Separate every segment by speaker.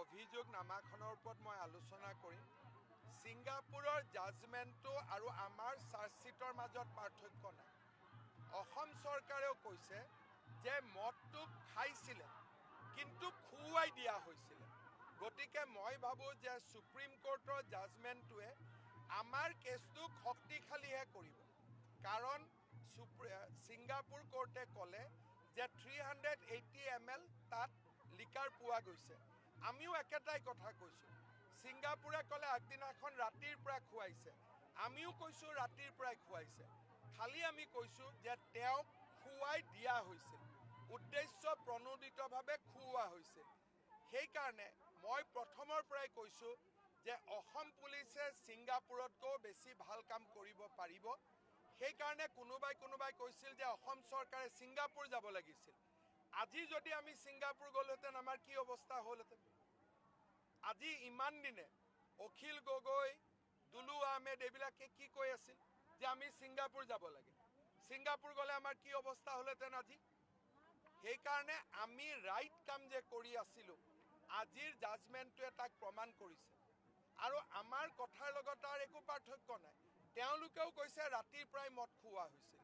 Speaker 1: অভিযোগনামাখনৰ ওপৰত মই আলোচনা কৰিম। ছিংগাপুৰৰ জাজমেণ্টটো আৰু আমাৰ চাৰ্জশ্বিটৰ মাজত পাৰ্থক্য নাই। অসম চৰকাৰেও কৈছে যে মদটো খাইছিলে কিন্তু খুৱাই দিয়া হৈছিলে। গতিকে মই ভাবোঁ যে সুপ্ৰিম কোৰ্টৰ জাজমেণ্টটোৱে আমাৰ কেছটোক শক্তিশালীহে কৰিব। কাৰণ ছিংগাপুৰ কোৰ্টে ক'লে যে 380 ml তাত লিকাৰ পোৱা গৈছে। আমিও একেটাই কথা কৈছোঁ। ছিংগাপুৰে ক'লে আগদিনাখন ৰাতিৰ পৰা খুৱাইছে, আমিও কৈছোঁ ৰাতিৰ পৰাই খুৱাইছে। খালি আমি কৈছোঁ যে তেওঁক খুৱাই দিয়া হৈছিল, উদ্দেশ্য প্ৰণোদিতভাৱে খুওৱা হৈছিল। সেইকাৰণে মই প্ৰথমৰ পৰাই কৈছোঁ যে অসম পুলিচে ছিংগাপুৰতকৈও বেছি ভাল কাম কৰিব পাৰিব। সেইকাৰণে কোনোবাই কৈছিল যে অসম চৰকাৰে ছিংগাপুৰ যাব লাগিছিল। আজি যদি আমি ছিংগাপুৰ গ'লোহেঁতেন আমাৰ কি অৱস্থা হ'লহেঁতেন? আজি ইমান দিনে অখিল গগৈ, দুলু আহমেদ এইবিলাকে কি কৈ আছিল যে আমি ছিংগাপুৰ যাব লাগে। ছিংগাপুৰ গ'লে আমাৰ কি অৱস্থা হ'লহেঁতেন আজি? সেইকাৰণে আমি ৰাইট কাম যে কৰি আছিলোঁ, আজিৰ জাজমেণ্টটোৱে তাক প্ৰমাণ কৰিছে। আৰু আমাৰ কথাৰ লগত তাৰ একো পাৰ্থক্য নাই। তেওঁলোকেও কৈছে ৰাতিৰ পৰাই মদ খুওৱা হৈছিল।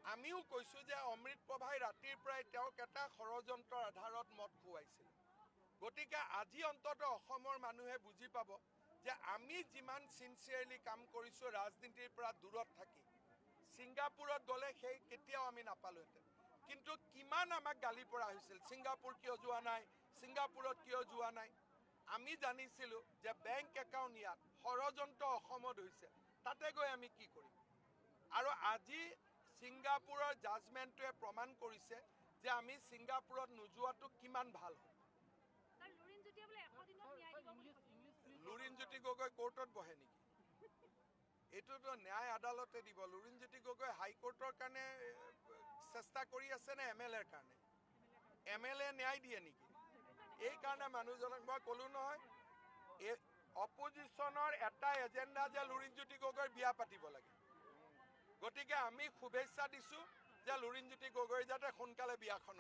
Speaker 1: আমিও কৈছোঁ যে অমৃত প্ৰভাই ৰাতিৰ পৰাই তেওঁক এটা ষড়যন্ত্ৰৰ আধাৰত মদ খুৱাইছিল। গতিকে আজি অন্ততঃ অসমৰ মানুহে বুজি পাব যে আমি যিমান চিনচিয়াৰলি কাম কৰিছোঁ ৰাজনীতিৰ পৰা দূৰত থাকি, ছিংগাপুৰত গ'লে সেই কেতিয়াও আমি নাপালোহেঁতেন। কিন্তু কিমান আমাক গালি পৰা হৈছিল, ছিংগাপুৰ কিয় যোৱা নাই, ছিংগাপুৰত কিয় যোৱা নাই। আমি জানিছিলোঁ যে বেংক একাউণ্ট ইয়াত, ষড়যন্ত্ৰ অসমত হৈছে, তাতে গৈ আমি কি কৰিম? আৰু আজি ছিংগাপুৰৰ জাজমেণ্টটোৱে প্ৰমাণ কৰিছে যে আমি ছিংগাপুৰত নোযোৱাটো কিমান ভাল হয়। লুৰিণজ্যোতি গগৈ কোৰ্টত বহে নেকি? এইটোতো ন্যায় আদালতে দিব। লুৰিণজ্যোতি গগৈ হাইকোৰ্টৰ কাৰণে চেষ্টা কৰি আছে নে MLA ৰ কাৰণে? MLA ন্যায় দিয়ে নেকি? এই কাৰণে মানুহজনক মই ক'লোঁ নহয়, এই অপজিশ্যনৰ এটা এজেণ্ডা যে লুৰিণজ্যোতি গগৈৰ বিয়া পাতিব লাগে। গতিকে আমি শুভেচ্ছা দিছোঁ যে লুৰিণজ্যোতি গগৈৰ যাতে সোনকালে বিয়াখন